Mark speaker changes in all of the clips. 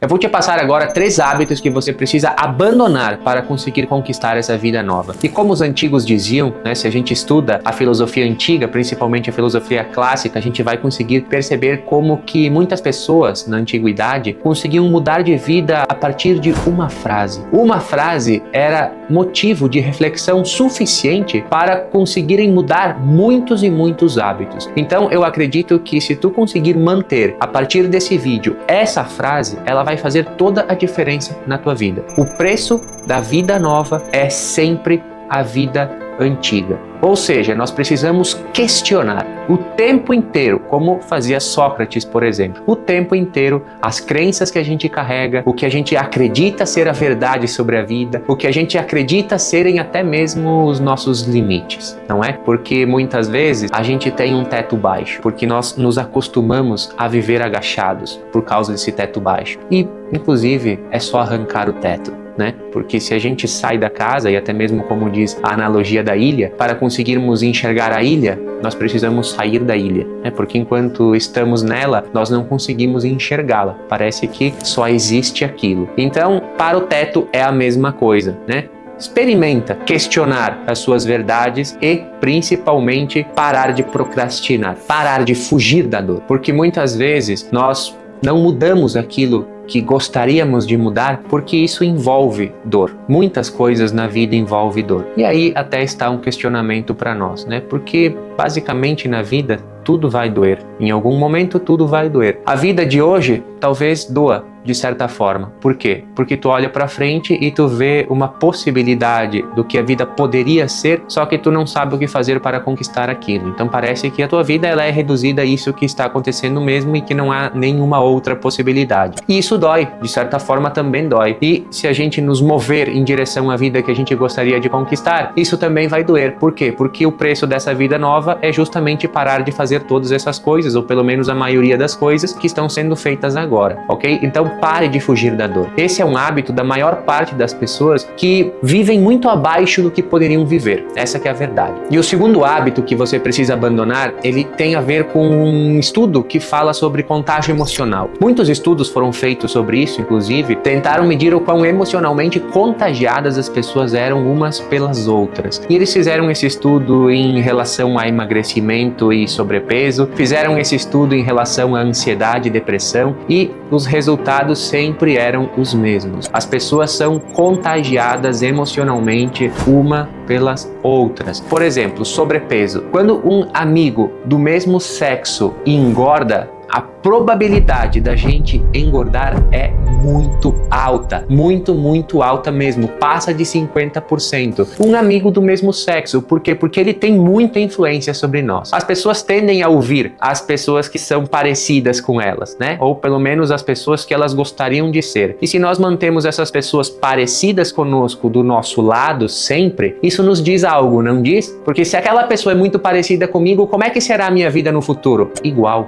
Speaker 1: Eu vou te passar agora 3 hábitos que você precisa abandonar para conseguir conquistar essa vida nova. E como os antigos diziam, né, se a gente estuda a filosofia antiga, principalmente a filosofia clássica, a gente vai conseguir perceber como que muitas pessoas na antiguidade conseguiam mudar de vida a partir de uma frase. Uma frase era motivo de reflexão suficiente para conseguirem mudar muitos e muitos hábitos. Então eu acredito que se tu conseguir manter a partir desse vídeo essa frase, ela vai fazer toda a diferença na tua vida. O preço da vida nova é sempre a vida antiga. Ou seja, nós precisamos questionar o tempo inteiro, como fazia Sócrates, por exemplo. O tempo inteiro, as crenças que a gente carrega, o que a gente acredita ser a verdade sobre a vida, o que a gente acredita serem até mesmo os nossos limites, não é? Porque muitas vezes a gente tem um teto baixo, porque nós nos acostumamos a viver agachados por causa desse teto baixo. E, inclusive, é só arrancar o teto, né? Porque se a gente sai da casa, e até mesmo como diz a analogia da ilha, para conseguirmos enxergar a ilha, nós precisamos sair da ilha, né? Porque enquanto estamos nela, nós não conseguimos enxergá-la. Parece que só existe aquilo. Então, para o teto é a mesma coisa, né? Experimenta questionar as suas verdades e, principalmente, parar de procrastinar, parar de fugir da dor. Porque muitas vezes nós não mudamos aquilo que gostaríamos de mudar porque isso envolve dor. Muitas coisas na vida envolvem dor. E aí até está um questionamento para nós, né? Porque basicamente na vida tudo vai doer. Em algum momento tudo vai doer. A vida de hoje talvez doa de certa forma. Por quê? Porque tu olha para frente e tu vê uma possibilidade do que a vida poderia ser, só que tu não sabe o que fazer para conquistar aquilo. Então parece que a tua vida ela é reduzida a isso que está acontecendo mesmo e que não há nenhuma outra possibilidade. E isso dói, de certa forma também dói. E se a gente nos mover em direção à vida que a gente gostaria de conquistar, isso também vai doer. Por quê? Porque o preço dessa vida nova é justamente parar de fazer todas essas coisas, ou pelo menos a maioria das coisas que estão sendo feitas agora, ok? Então pare de fugir da dor. Esse é um hábito da maior parte das pessoas que vivem muito abaixo do que poderiam viver. Essa que é a verdade. E o segundo hábito que você precisa abandonar, ele tem a ver com um estudo que fala sobre contágio emocional. Muitos estudos foram feitos sobre isso, inclusive, tentaram medir o quão emocionalmente contagiadas as pessoas eram umas pelas outras. E eles fizeram esse estudo em relação a emagrecimento e sobrepeso, fizeram esse estudo em relação à ansiedade e depressão, e os resultados sempre eram os mesmos. As pessoas são contagiadas emocionalmente uma pelas outras. Por exemplo, sobrepeso. Quando um amigo do mesmo sexo engorda, a probabilidade da gente engordar é muito alta, muito alta mesmo, passa de 50%. Um amigo do mesmo sexo, por quê? Porque ele tem muita influência sobre nós. As pessoas tendem a ouvir as pessoas que são parecidas com elas, né? Ou pelo menos as pessoas que elas gostariam de ser. E se nós mantemos essas pessoas parecidas conosco do nosso lado sempre, isso nos diz algo, não diz? Porque se aquela pessoa é muito parecida comigo, como é que será a minha vida no futuro? Igual.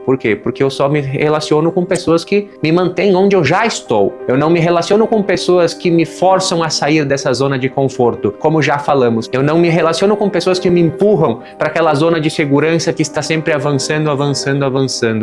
Speaker 1: Por quê? Porque eu só me relaciono com pessoas que me mantêm onde eu já estou. Eu não me relaciono com pessoas que me forçam a sair dessa zona de conforto, como já falamos. Eu não me relaciono com pessoas que me empurram para aquela zona de segurança que está sempre avançando.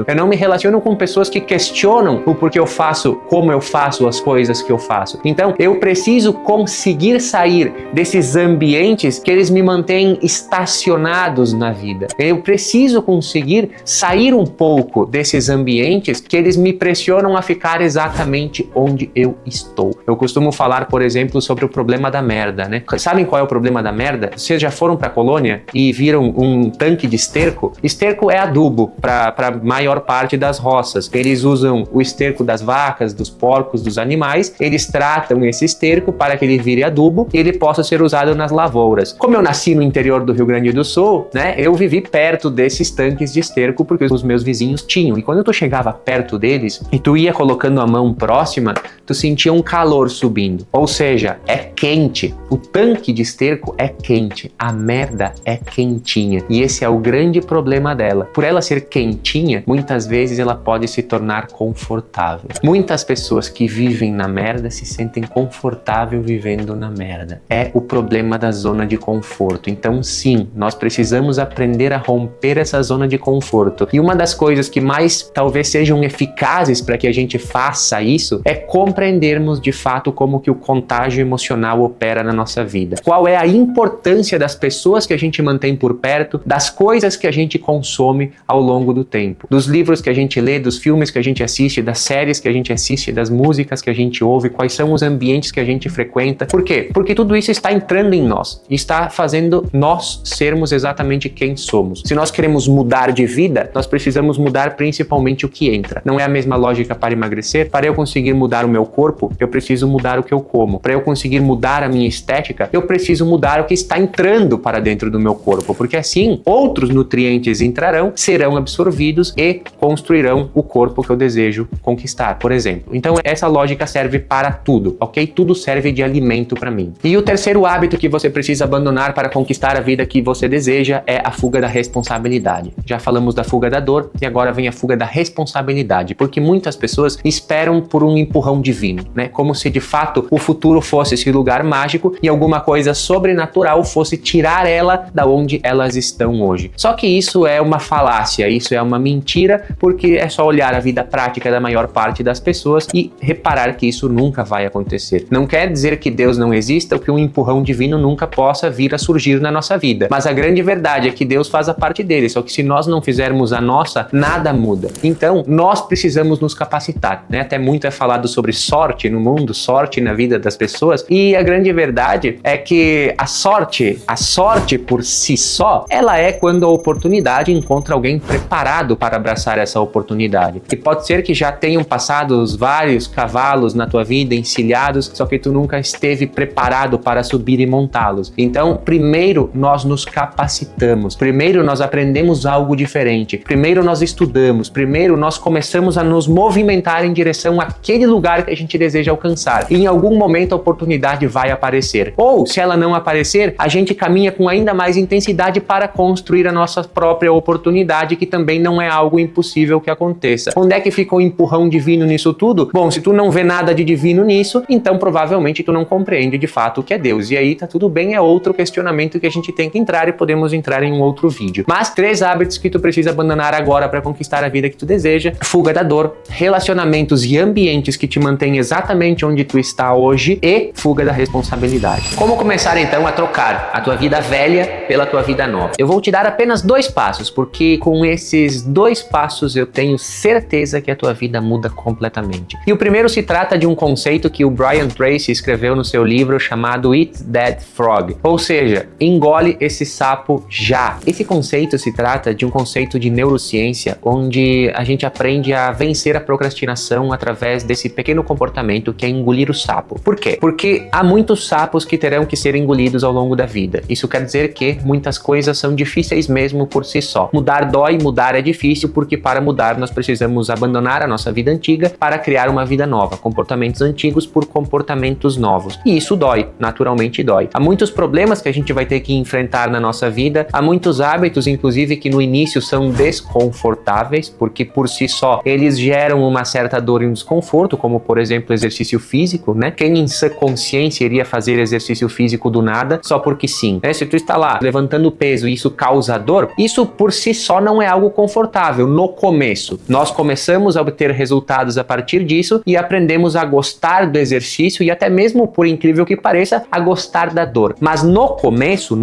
Speaker 1: Eu não me relaciono com pessoas que questionam o porquê eu faço, como eu faço as coisas que eu faço. Então, eu preciso conseguir sair desses ambientes que eles me mantêm estacionados na vida. Eu preciso conseguir sair um pouco desses ambientes que eles me pressionam a ficar exatamente onde eu estou. Eu costumo falar, por exemplo, sobre o problema da merda, né? Sabem qual é o problema da merda? Vocês já foram para a colônia e viram um tanque de esterco? Esterco é adubo para a maior parte das roças. Eles usam o esterco das vacas, dos porcos, dos animais. Eles tratam esse esterco para que ele vire adubo e ele possa ser usado nas lavouras. Como eu nasci no interior do Rio Grande do Sul, né? Eu vivi perto desses tanques de esterco porque os meus vizinhos tinham. E quando tu chegava perto deles e tu ia colocando a mão próxima, tu sentia um calor subindo. Ou seja, é quente. O tanque de esterco é quente. A merda é quentinha. E esse é o grande problema dela. Por ela ser quentinha, muitas vezes ela pode se tornar confortável. Muitas pessoas que vivem na merda se sentem confortável vivendo na merda. É o problema da zona de conforto. Então sim, nós precisamos aprender a romper essa zona de conforto. E uma das coisas coisas que mais talvez sejam eficazes para que a gente faça isso é compreendermos de fato como que o contágio emocional opera na nossa vida. Qual é a importância das pessoas que a gente mantém por perto, das coisas que a gente consome ao longo do tempo, dos livros que a gente lê, dos filmes que a gente assiste, das séries que a gente assiste, das músicas que a gente ouve, quais são os ambientes que a gente frequenta. Por quê? Porque tudo isso está entrando em nós, está fazendo nós sermos exatamente quem somos. Se nós queremos mudar de vida, nós precisamos mudar principalmente o que entra. Não é a mesma lógica para emagrecer. Para eu conseguir mudar o meu corpo, eu preciso mudar o que eu como. Para eu conseguir mudar a minha estética, eu preciso mudar o que está entrando para dentro do meu corpo, porque assim outros nutrientes entrarão, serão absorvidos e construirão o corpo que eu desejo conquistar, por exemplo. Então essa lógica serve para tudo, ok? Tudo serve de alimento para mim. E o terceiro hábito que você precisa abandonar para conquistar a vida que você deseja é a fuga da responsabilidade. Já falamos da fuga da dor e agora vem a fuga da responsabilidade, porque muitas pessoas esperam por um empurrão divino, né? Como se de fato o futuro fosse esse lugar mágico e alguma coisa sobrenatural fosse tirar ela da onde elas estão hoje. Só que isso é uma falácia, isso é uma mentira, porque é só olhar a vida prática da maior parte das pessoas e reparar que isso nunca vai acontecer. Não quer dizer que Deus não exista ou que um empurrão divino nunca possa vir a surgir na nossa vida, mas a grande verdade é que Deus faz a parte dele, só que se nós não fizermos a nossa, nada muda. Então, nós precisamos nos capacitar, né? Até muito é falado sobre sorte no mundo, sorte na vida das pessoas, e a grande verdade é que a sorte por si só, ela é quando a oportunidade encontra alguém preparado para abraçar essa oportunidade. E pode ser que já tenham passado os vários cavalos na tua vida, encilhados, só que tu nunca esteve preparado para subir e montá-los. Então, primeiro nós nos capacitamos, primeiro nós aprendemos algo diferente, primeiro nós estudamos, primeiro nós começamos a nos movimentar em direção àquele lugar que a gente deseja alcançar. E em algum momento a oportunidade vai aparecer. Ou, se ela não aparecer, a gente caminha com ainda mais intensidade para construir a nossa própria oportunidade, que também não é algo impossível que aconteça. Onde é que fica o empurrão divino nisso tudo? Bom, se tu não vê nada de divino nisso, então provavelmente tu não compreende de fato o que é Deus. E aí tá tudo bem, é outro questionamento que a gente tem que entrar e podemos entrar em um outro vídeo. Mas 3 hábitos que tu precisa abandonar agora para conquistar a vida que tu deseja: fuga da dor, relacionamentos e ambientes que te mantêm exatamente onde tu está hoje e fuga da responsabilidade. Como começar então a trocar a tua vida velha pela tua vida nova? Eu vou te dar apenas 2 passos, porque com esses 2 passos eu tenho certeza que a tua vida muda completamente. E o primeiro se trata de um conceito que o Brian Tracy escreveu no seu livro chamado Eat That Frog, ou seja, engole esse sapo já. Esse conceito se trata de um conceito de neurociência, onde a gente aprende a vencer a procrastinação através desse pequeno comportamento que é engolir o sapo. Por quê? Porque há muitos sapos que terão que ser engolidos ao longo da vida. Isso quer dizer que muitas coisas são difíceis mesmo por si só. Mudar dói, mudar é difícil, porque para mudar nós precisamos abandonar a nossa vida antiga para criar uma vida nova, comportamentos antigos por comportamentos novos. E isso dói, naturalmente dói. Há muitos problemas que a gente vai ter que enfrentar na nossa vida, há muitos hábitos, inclusive, que no início são desconfortáveis, porque por si só eles geram uma certa dor e um desconforto, como por exemplo exercício físico, né? Quem em sã consciência iria fazer exercício físico do nada só porque sim, né? Se tu está lá levantando peso e isso causa dor, isso por si só não é algo confortável no começo. Nós começamos a obter resultados a partir disso e aprendemos a gostar do exercício e até mesmo, por incrível que pareça, a gostar da dor. Mas no começo,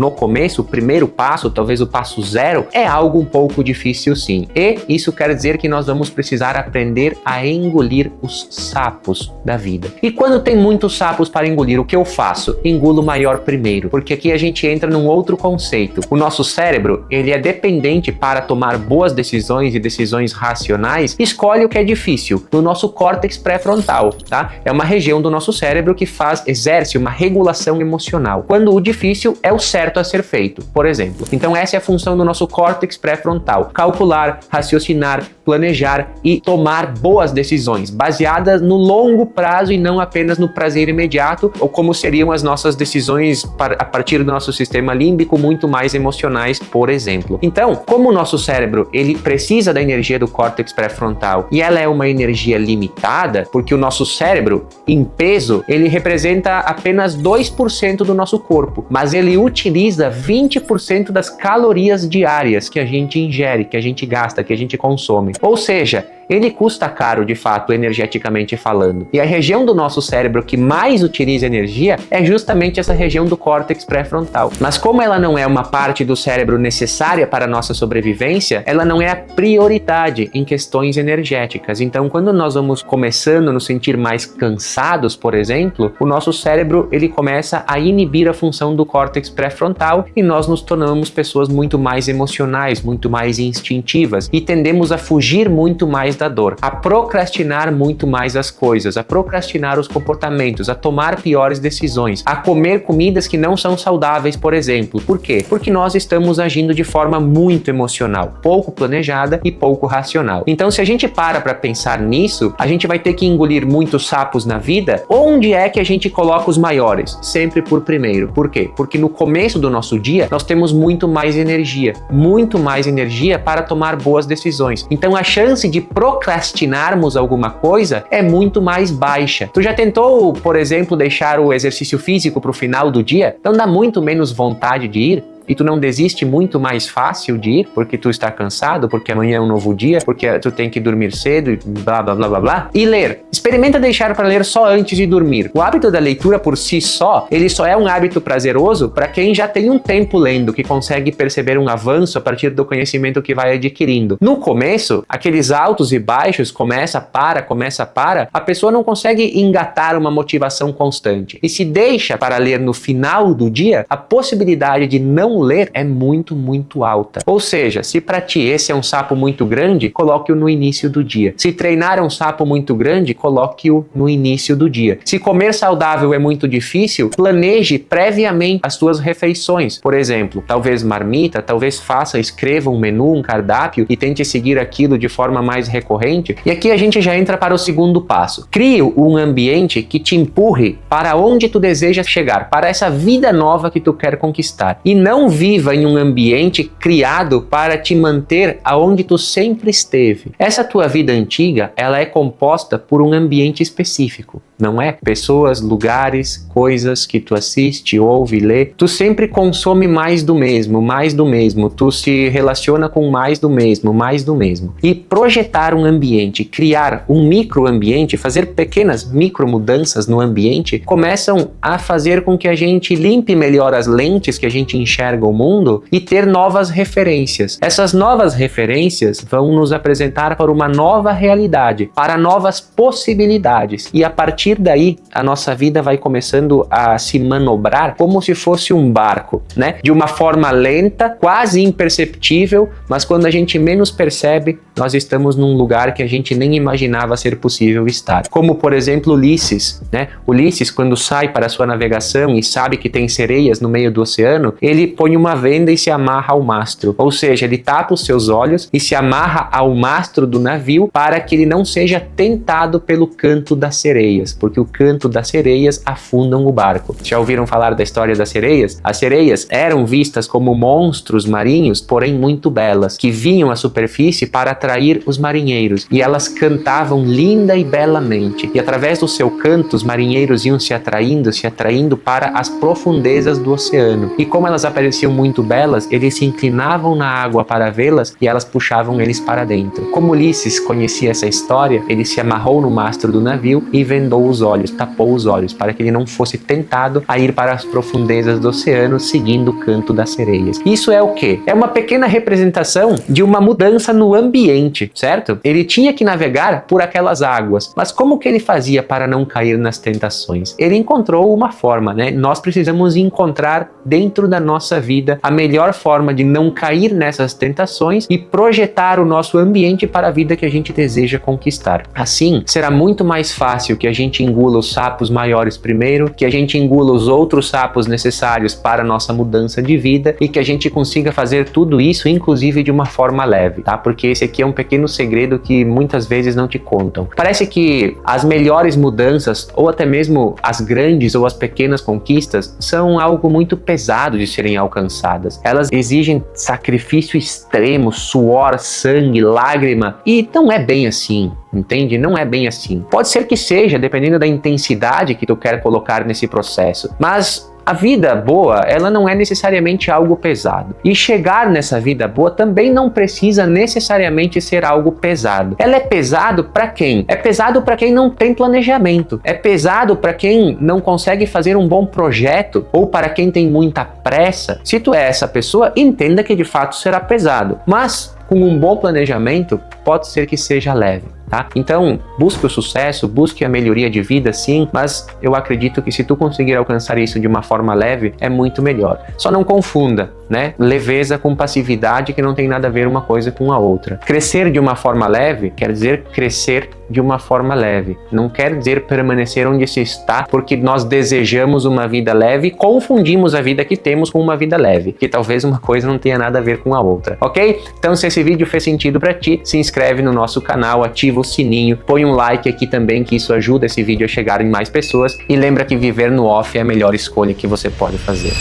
Speaker 1: o primeiro passo, talvez o passo 0, é algo um pouco difícil sim. E isso quer dizer que nós vamos precisar aprender a engolir os sapos da vida. E quando tem muitos sapos para engolir, o que eu faço? Engulo o maior primeiro, porque aqui a gente entra num outro conceito. O nosso cérebro, ele é dependente para tomar boas decisões e decisões racionais, escolhe o que é difícil, no nosso córtex pré-frontal, tá? É uma região do nosso cérebro que exerce uma regulação emocional, quando o difícil é o certo a ser feito, por exemplo. Então essa é a função do nosso córtex pré-frontal: calcular, raciocinar, planejar e tomar boas decisões, baseadas no longo prazo e não apenas no prazer imediato, ou como seriam as nossas decisões a partir do nosso sistema límbico, muito mais emocionais, por exemplo. Então, como o nosso cérebro, ele precisa da energia do córtex pré-frontal e ela é uma energia limitada, porque o nosso cérebro, em peso, ele representa apenas 2% do nosso corpo, mas ele utiliza 20% das calorias diárias que a gente ingere, que a gente gasta, alta que a gente consome. Ou seja, ele custa caro de fato, energeticamente falando. E a região do nosso cérebro que mais utiliza energia é justamente essa região do córtex pré-frontal. Mas como ela não é uma parte do cérebro necessária para a nossa sobrevivência, ela não é a prioridade em questões energéticas. Então, quando nós vamos começando a nos sentir mais cansados, por exemplo, o nosso cérebro ele começa a inibir a função do córtex pré-frontal e nós nos tornamos pessoas muito mais emocionais, muito mais instintivas e tendemos a fugir muito mais da dor, a procrastinar muito mais as coisas, a procrastinar os comportamentos, a tomar piores decisões, a comer comidas que não são saudáveis, por exemplo. Por quê? Porque nós estamos agindo de forma muito emocional, pouco planejada e pouco racional. Então, se a gente para pensar nisso, a gente vai ter que engolir muitos sapos na vida. Onde é que a gente coloca os maiores? Sempre por primeiro. Por quê? Porque no começo do nosso dia, nós temos muito mais energia para tomar boas decisões. Então, a chance de procrastinarmos alguma coisa é muito mais baixa. Tu já tentou, por exemplo, deixar o exercício físico para o final do dia? Então dá muito menos vontade de ir? E tu não desiste muito mais fácil de ir porque tu está cansado, porque amanhã é um novo dia, porque tu tem que dormir cedo e blá blá blá blá blá. E ler. Experimenta deixar para ler só antes de dormir. O hábito da leitura por si só, ele só é um hábito prazeroso para quem já tem um tempo lendo, que consegue perceber um avanço a partir do conhecimento que vai adquirindo. No começo, aqueles altos e baixos, começa, para, a pessoa não consegue engatar uma motivação constante. E se deixa para ler no final do dia, a possibilidade de não ler é muito, muito alta. Ou seja, se para ti esse é um sapo muito grande, coloque-o no início do dia. Se treinar é um sapo muito grande, coloque-o no início do dia. Se comer saudável é muito difícil, planeje previamente as suas refeições. Por exemplo, talvez marmita, talvez escreva um menu, um cardápio e tente seguir aquilo de forma mais recorrente. E aqui a gente já entra para o segundo passo. Crie um ambiente que te empurre para onde tu deseja chegar, para essa vida nova que tu quer conquistar. E não viva em um ambiente criado para te manter aonde tu sempre esteve. Essa tua vida antiga, ela é composta por um ambiente específico, não é? Pessoas, lugares, coisas que tu assiste, ouve, lê. Tu sempre consome mais do mesmo. Tu se relaciona com mais do mesmo. E projetar um ambiente, criar um microambiente, fazer pequenas micro mudanças no ambiente, começam a fazer com que a gente limpe melhor as lentes que a gente enxerga o mundo e ter novas referências. Essas novas referências vão nos apresentar para uma nova realidade, para novas possibilidades. E a partir daí, a nossa vida vai começando a se manobrar como se fosse um barco, né? De uma forma lenta, quase imperceptível, mas quando a gente menos percebe, nós estamos num lugar que a gente nem imaginava ser possível estar. Como, por exemplo, Ulisses, né? Ulisses, quando sai para a sua navegação e sabe que tem sereias no meio do oceano, ele põe uma venda e se amarra ao mastro. Ou seja, ele tapa os seus olhos e se amarra ao mastro do navio para que ele não seja tentado pelo canto das sereias, porque o canto das sereias afundam o barco. Já ouviram falar da história das sereias? As sereias eram vistas como monstros marinhos, porém muito belas, que vinham à superfície para atrair os marinheiros, e elas cantavam linda e belamente. E através do seu canto, os marinheiros iam se atraindo para as profundezas do oceano. E como elas apareciam muito belas, eles se inclinavam na água para vê-las e elas puxavam eles para dentro. Como Ulisses conhecia essa história, ele se amarrou no mastro do navio e vendou os olhos, tapou os olhos, para que ele não fosse tentado a ir para as profundezas do oceano seguindo o canto das sereias. Isso é o quê? É uma pequena representação de uma mudança no ambiente, certo? Ele tinha que navegar por aquelas águas, mas como que ele fazia para não cair nas tentações? Ele encontrou uma forma, né? Nós precisamos encontrar dentro da nossa vida a melhor forma de não cair nessas tentações e projetar o nosso ambiente para a vida que a gente deseja conquistar. Assim, será muito mais fácil que a gente engula os sapos maiores primeiro, que a gente engula os outros sapos necessários para a nossa mudança de vida e que a gente consiga fazer tudo isso, inclusive de uma forma leve, tá? Porque esse aqui é um pequeno segredo que muitas vezes não te contam. Parece que as melhores mudanças, ou até mesmo as grandes ou as pequenas conquistas, são algo muito pesado de serem alcançadas. Elas exigem sacrifício extremo, suor, sangue, lágrima, e não é bem assim. Entende? Não é bem assim. Pode ser que seja, dependendo da intensidade que tu quer colocar nesse processo. Mas A vida boa, ela não é necessariamente algo pesado. E chegar nessa vida boa também não precisa necessariamente ser algo pesado. Ela é pesado para quem? É pesado para quem não tem planejamento. É pesado para quem não consegue fazer um bom projeto ou para quem tem muita pressa. Se tu é essa pessoa, entenda que de fato será pesado. Mas com um bom planejamento, pode ser que seja leve. Tá? Então, busque o sucesso, busque a melhoria de vida, sim, mas eu acredito que se tu conseguir alcançar isso de uma forma leve, é muito melhor. Só não confunda, né? Leveza com passividade, que não tem nada a ver uma coisa com a outra. Crescer de uma forma leve quer dizer crescer de uma forma leve. Não quer dizer permanecer onde se está, porque nós desejamos uma vida leve e confundimos a vida que temos com uma vida leve, que talvez uma coisa não tenha nada a ver com a outra, ok? Então, se esse vídeo fez sentido para ti, se inscreve no nosso canal, ativa o sininho, põe um like aqui também, que isso ajuda esse vídeo a chegar em mais pessoas, e lembra que viver no off é a melhor escolha que você pode fazer.